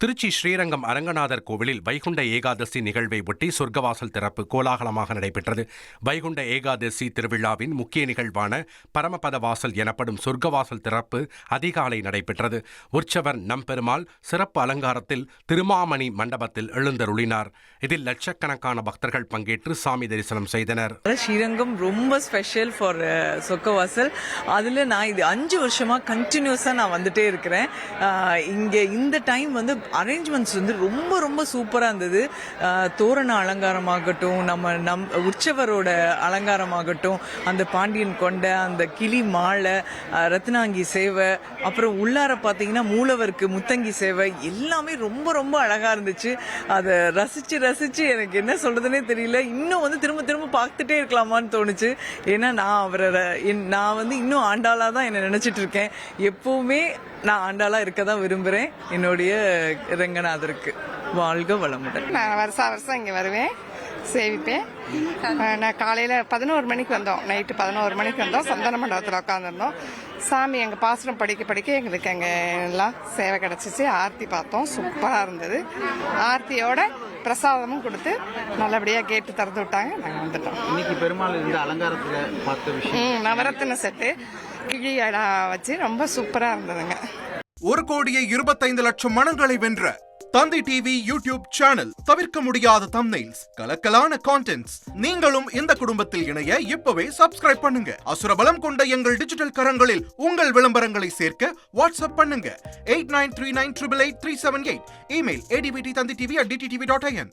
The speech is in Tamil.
திருச்சி ஸ்ரீரங்கம் அரங்கநாதர் கோவிலில் வைகுண்ட ஏகாதசி நிகழ்வை ஒட்டி சொர்க்கவாசல் திறப்பு கோலாகலமாக நடைபெற்றது. வைகுண்ட ஏகாதசி திருவிழாவின் முக்கிய நிகழ்வான பரமபத வாசல் எனப்படும் சொர்க்கவாசல் திறப்பு அதிகாலை நடைபெற்றது. உற்சவர் நம்பெருமாள் சிறப்பு அலங்காரத்தில் திருமாமணி மண்டபத்தில் எழுந்தருளினார். இதில் லட்சக்கணக்கான பக்தர்கள் பங்கேற்று சாமி தரிசனம் செய்தனர். ஸ்ரீரங்கம் ரொம்ப ஸ்பெஷல் ஃபார் சொர்க்கவாசல். அதில் நான் இது 5 வருஷமா கண்டினியூஸாக நான் வந்துட்டே இருக்கிறேன். இங்கே இந்த டைம் அரேஞ்ச்மெண்ட்ஸ் ரொம்ப ரொம்ப சூப்பராக இருந்தது. தோரண அலங்காரமாகட்டும், நம்ம உற்சவரோட அலங்காரமாகட்டும், அந்த பாண்டியன் கொண்ட அந்த கிளி மாலை, ரத்னாங்கி சேவை, அப்புறம் உள்ளார பார்த்தீங்கன்னா மூலவருக்கு முத்தங்கி சேவை, எல்லாமே ரொம்ப ரொம்ப அழகாக இருந்துச்சு. அதை ரசித்து ரசித்து எனக்கு என்ன சொல்கிறதுனே தெரியல. இன்னும் திரும்ப திரும்ப பார்த்துட்டே இருக்கலாமான்னு தோணுச்சு. ஏன்னா நான் இன்னும் ஆண்டாளாக தான் என்னை நினச்சிட்டு இருக்கேன். எப்போவுமே நான் ஆண்டாளா இருக்க தான் விரும்புகிறேன். என்னுடைய ரங்கநாதருக்கு வாழ்க வளமுடன். நான் வருஷம் இங்கே வருவேன், சேவிப்பேன். நான் காலையில் 11 மணிக்கு வந்தோம், நைட்டு 11 மணிக்கு வந்தோம். சந்தன மண்டபத்தில் உட்காந்துருந்தோம். சாமி எங்கள் பாசுரம் படிக்க எங்களுக்கு அங்கே எல்லாம் சேவை கிடச்சிச்சு. ஆர்த்தி பார்த்தோம், சூப்பராக இருந்தது. ஆர்த்தியோட பிரசாதமும் கொடுத்து நல்லபடியாக கேட்டு திறந்து விட்டாங்க. நாங்கள் வந்துட்டோம். இன்னைக்கு பெருமாள் இருந்த அலங்காரத்துல பார்த்த விஷயம், நவரத்தின செட்டு கிழியடா வச்சு ரொம்ப சூப்பராக இருந்ததுங்க. 1,25,00,000 மனங்களை வென்ற தந்தி டிவி யூடியூப் சேனல். தவிர்க்க முடியாத தம்ப்நெயில்ஸ், கலக்கலான கான்டென்ட்ஸ். நீங்களும் இந்த குடும்பத்தில் இணைய இப்பவே சப்ஸ்கிரைப் பண்ணுங்க. அசுரபலம் கொண்ட எங்கள் டிஜிட்டல் கரங்களில் உங்கள் விளம்பரங்களை சேர்க்க வாட்ஸ்அப் பண்ணுங்க. 8939888378. Email advtthanditv@dttv.in.